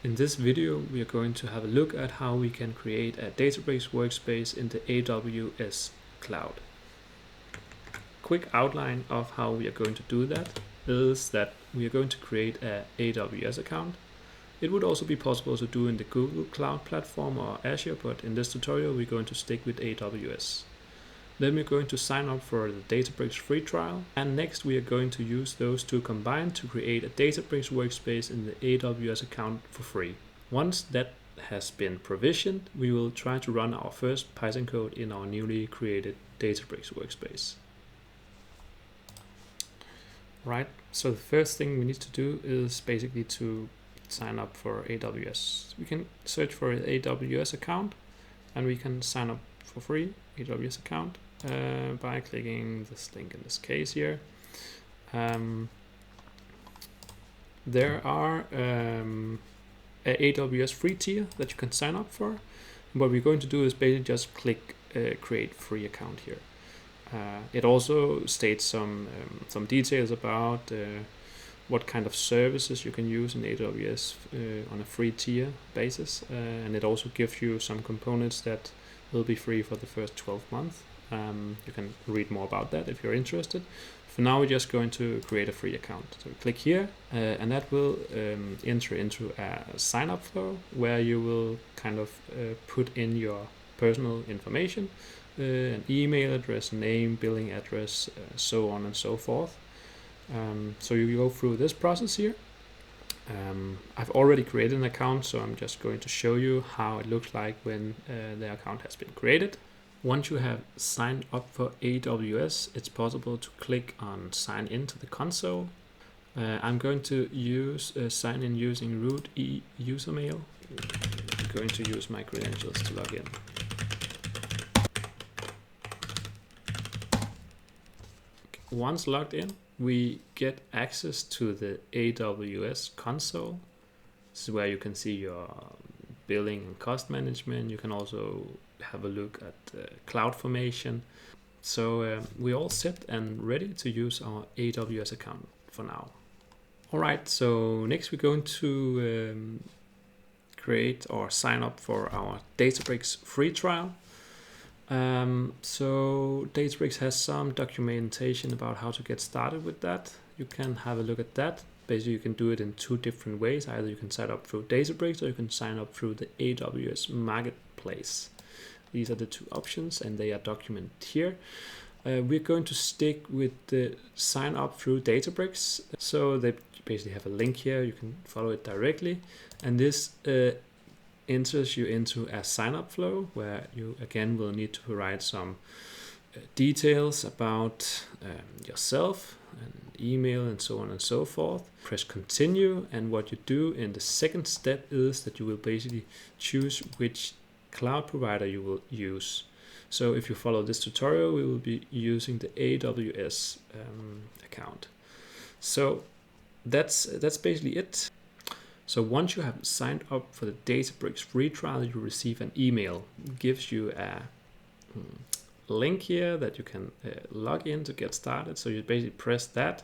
In this video, we are going to have a look at how we can create a Databricks workspace in the AWS cloud. Quick outline of how we are going to do that is that we are going to create an AWS account. It would also be possible to do in the Google Cloud Platform or Azure, but in this tutorial, we're going to stick with AWS. Then we're going to sign up for the Databricks free trial. And next we are going to use those two combined to create a Databricks workspace in the AWS account for free. Once that has been provisioned, we will try to run our first Python code in our newly created Databricks workspace. Right, so the first thing we need to do is basically to sign up for AWS. We can search for an AWS account and we can sign up for free AWS account by clicking this link in this case here. There are an AWS free tier that you can sign up for. What we're going to do is basically just click create free account here. It also states some details about what kind of services you can use in AWS on a free tier basis, and it also gives you some components that will be free for the first 12 months. You can read more about that if you're interested. For now, we're just going to create a free account. So click here, and that will enter into a sign-up flow where you will kind of put in your personal information, an email address, name, billing address, so on and so forth. So you go through this process here. I've already created an account, so I'm just going to show you how it looks like when the account has been created. Once you have signed up for AWS, it's possible to click on sign in to the console. I'm going to use sign in using root user mail. I'm going to use my credentials to log in. Once logged in, we get access to the AWS console. This is where you can see your billing and cost management. You can also have a look at CloudFormation. So we're all set and ready to use our AWS account for now. All right, so next we're going to create or sign up for our Databricks free trial. So Databricks has some documentation about how to get started with that. You can have a look at that. Basically, you can do it in two different ways. Either you can sign up through Databricks or you can sign up through the AWS Marketplace. These are the two options and they are documented here. We're going to stick with the sign up through Databricks. So they basically have a link here. You can follow it directly. And this enters you into a sign-up flow where you again will need to provide some details about yourself and email and so on and so forth. Press continue, and what you do in the second step is that you will basically choose which cloud provider you will use. So if you follow this tutorial, we will be using the AWS account. So that's basically it. So once you have signed up for the Databricks free trial, you receive an email. It gives you a link here that you can log in to get started. So you basically press that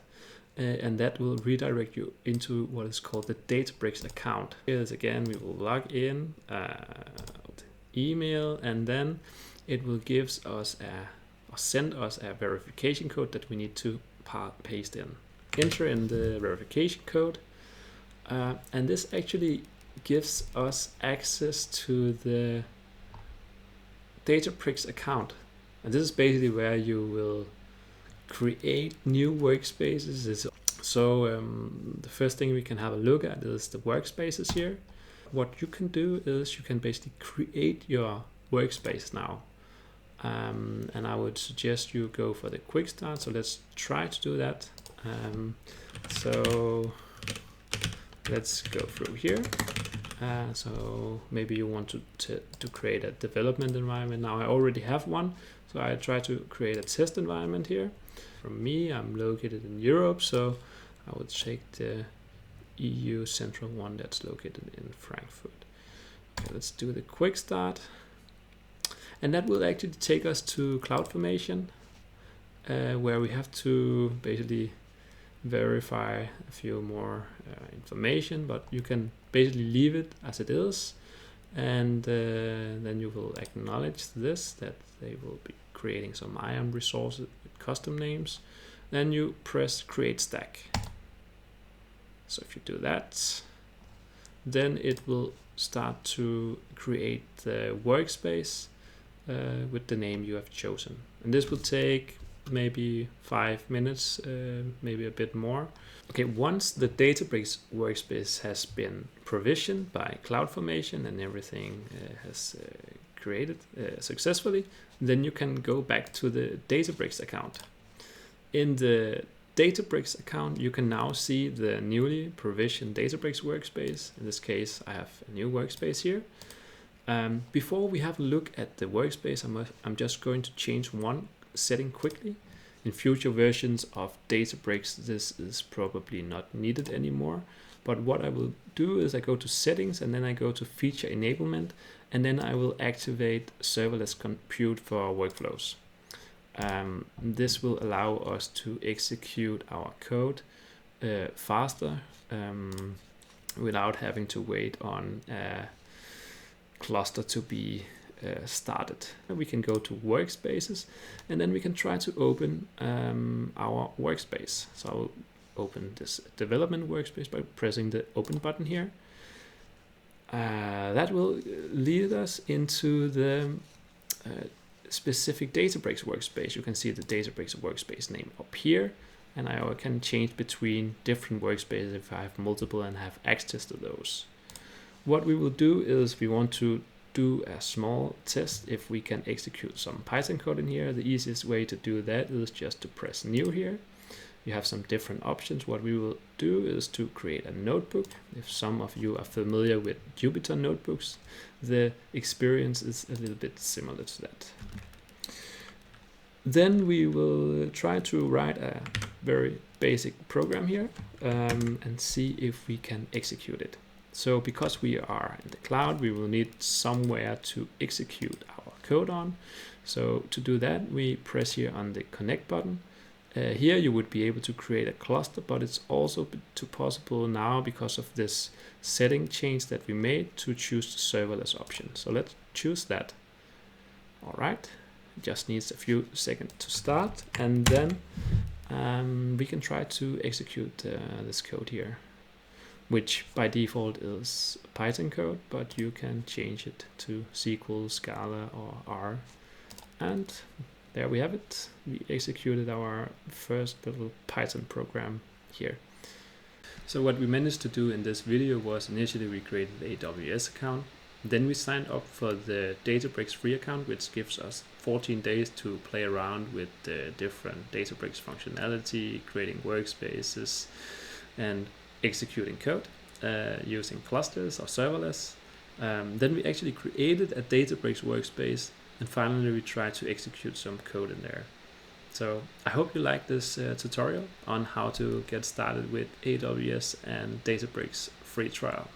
and that will redirect you into what is called the Databricks account. Here is again, we will log in, email, and then it will give us or send us a verification code that we need to paste in. Enter in the verification code. And this actually gives us access to the Databricks account. And this is basically where you will create new workspaces. So the first thing we can have a look at is the workspaces here. What you can do is you can basically create your workspace now. And I would suggest you go for the quick start. So let's try to do that. So let's go through here. So maybe you want to create a development environment. Now I already have one, so I try to create a test environment here. For me, I'm located in Europe, so I would take the EU central one that's located in Frankfurt. Okay, let's do the quick start. And that will actually take us to CloudFormation, where we have to basically verify a few more information, but you can basically leave it as it is, and then you will acknowledge this, that they will be creating some IAM resources with custom names. Then you press create stack. So if you do that, then it will start to create the workspace with the name you have chosen. And this will take maybe 5 minutes, maybe a bit more. Okay, once the Databricks workspace has been provisioned by CloudFormation and everything has created successfully, then you can go back to the Databricks account. In the Databricks account, you can now see the newly provisioned Databricks workspace. In this case, I have a new workspace here. Before we have a look at the workspace, I'm just going to change one setting quickly. In future versions of Databricks, this is probably not needed anymore. But what I will do is I go to settings and then I go to feature enablement, and then I will activate serverless compute for workflows. This will allow us to execute our code faster without having to wait on a cluster to be started. We can go to workspaces and then we can try to open our workspace. So I'll open this development workspace by pressing the open button here. That will lead us into the specific Databricks workspace. You can see the Databricks workspace name up here, and I can change between different workspaces if I have multiple and have access to those. What we will do is we want to do a small test if we can execute some Python code in here. The easiest way to do that is just to press new here. You have some different options. What we will do is to create a notebook. If some of you are familiar with Jupyter notebooks, the experience is a little bit similar to that. Then we will try to write a very basic program here and see if we can execute it. So because we are in the cloud, we will need somewhere to execute our code on. So to do that, we press here on the connect button. Here you would be able to create a cluster, but it's also possible now because of this setting change that we made to choose the serverless option. So let's choose that. All right, it just needs a few seconds to start, and then we can try to execute this code here, which by default is Python code, but you can change it to SQL, Scala, or R. And there we have it. We executed our first little Python program here. So what we managed to do in this video was initially we created the AWS account. Then we signed up for the Databricks free account, which gives us 14 days to play around with the different Databricks functionality, creating workspaces and executing code using clusters or serverless. Then we actually created a Databricks workspace, and finally we tried to execute some code in there. So I hope you like this tutorial on how to get started with AWS and Databricks free trial.